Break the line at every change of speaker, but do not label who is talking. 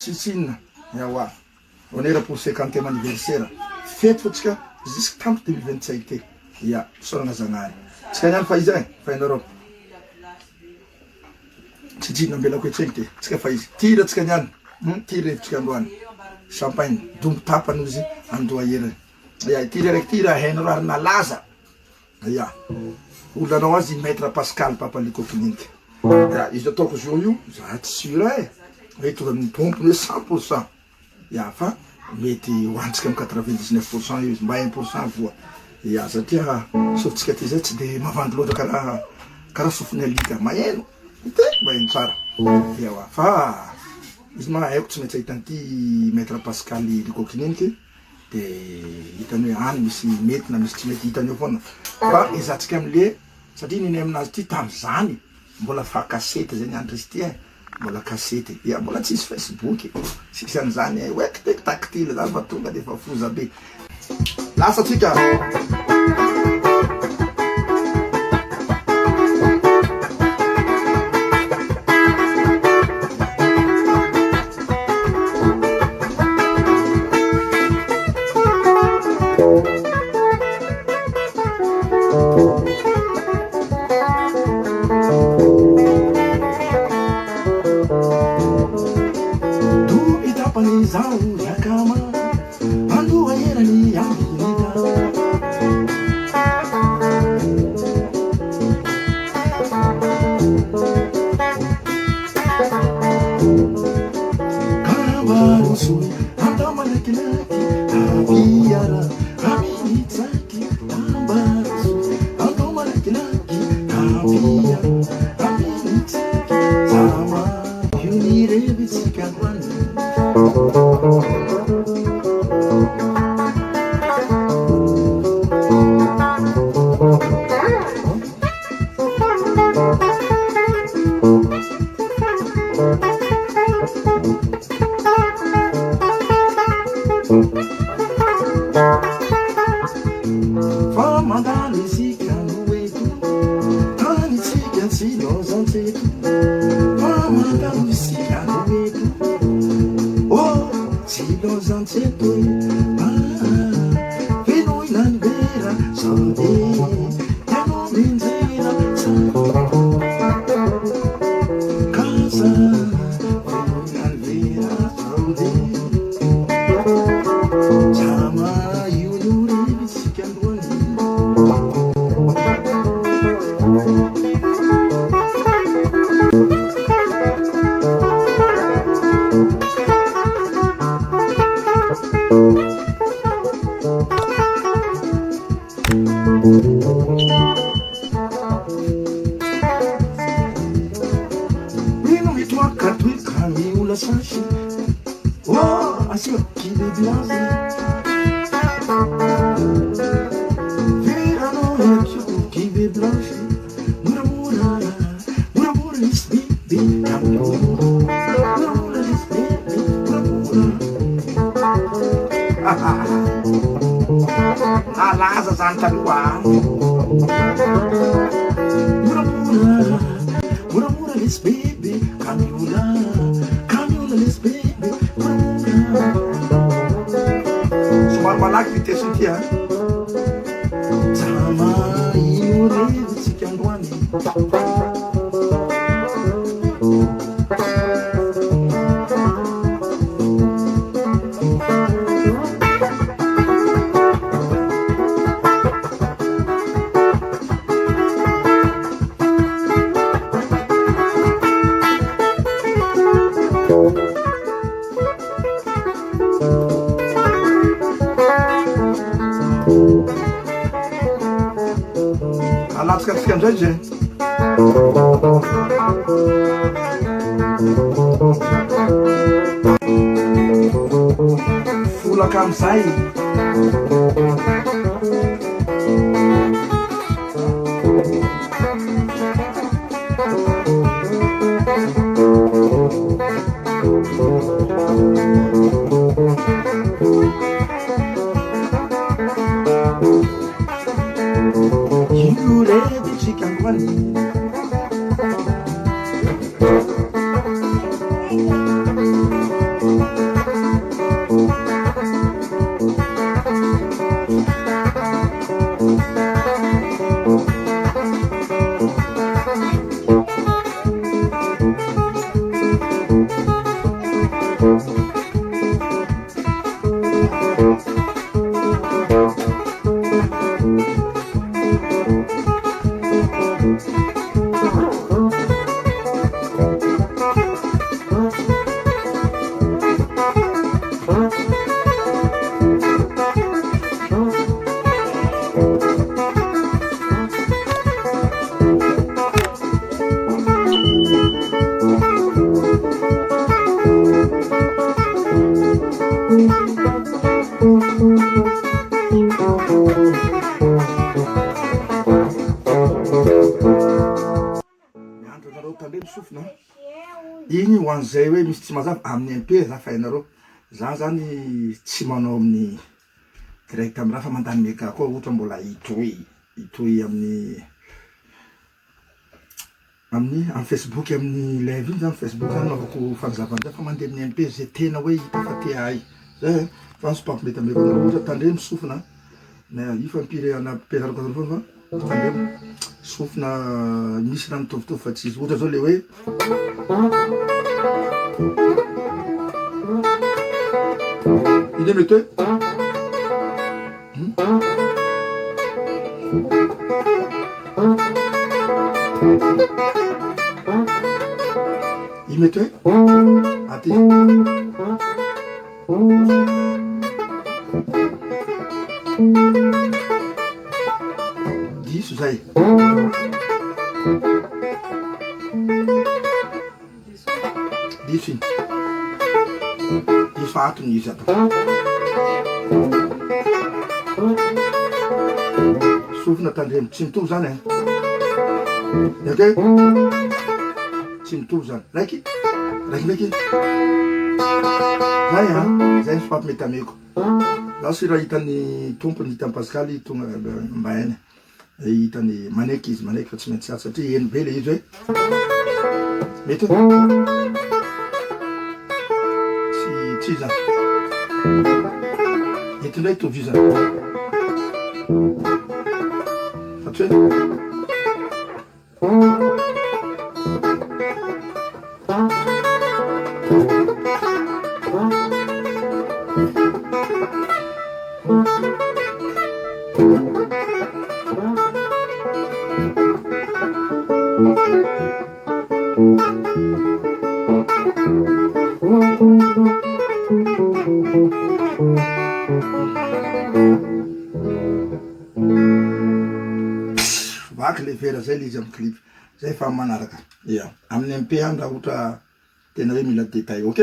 Tsitsina, yawa. On est là pour 50e anniversaire. Fête fotsika jusqu'à tampo 2025 te. Ya, sorana zanahary. Tsika niany fa izy fa en Europe. Tsitsina mbela ko etsegny te. Tsika fa izy. Tira tsika niany. Tira tsika androany. Champagne, dombo tapany izy andoa heriny. Ya, tira rek tira henro ary nalaza. Ya. Olanao azy maître Pascal papa Likokininky. Ya, izy ataoko zao io, za tsy sûr mety tompony 100%. Ya, fa mety hoantsika 99% io izy mba 1% voa. Ya, satria sofintsika ty zay tsy de mavandy loatra karaha sofiny alika maheno. Ite maheno tsara. Ya, fa izy ma haiko tsy maintsy ahitan'ity maître Pascal Likokininky. De hitany hoe any misy mety na misy tsy mety hitany eo foana. Fa izatsika amle satria nini aminazy ty tam'izany mbola fa kasety zay niandry izy ty mbola kasety. Ya, mbola tsisy Facebook. Sisy an'izany wek tek tactile zany fa tonga de fa foza be. Lasa tsika. Alaza zany taloha. Mura les bébé, Camiola les bébé, somary malaky vitesse ty Zama ino revitsika androany. Alatsika amizay zay. Folaka amizay. Sofina igny ho an'izay hoe misy tsy mazava amin'ny MP za fa hainareo za zany tsy manao amin'ny direct amin'ny raha fa mandany meka koa ohatra mbola itoy amin'ny amin'ny Facebook amin'ny live iny zany Facebook zany naovako fanazavana fa mandeha amin'ny MP zay tena hoe hita fa te ahy zay fa sopako mety ameko anareo ohatra tandremo sofina na io fa mpiry anampianarako anareo foana fa tandremo sofina misy raha mitovitovy fa tsy izy ohatra zao le hoe ide mety hoe i mety hoe aty diso zay diso iny diso atony izy ato sofina tandremo tsy mitovy zany ok tsy mitovy zany raiky ndraiky zay zay sopapo mety ameko za sy raha hitany tompony hitany Pascaly tonga mba hainy hitany maneky izy maneky fa tsy maintsy ato satria eny be le izy hoe mety tsy zany mety ndray tovy zany satria vaky le vera zay le izy amin'ny clip zay fa manaraka ia amin'ny MP any raha ohatra tena hoe mila détail ok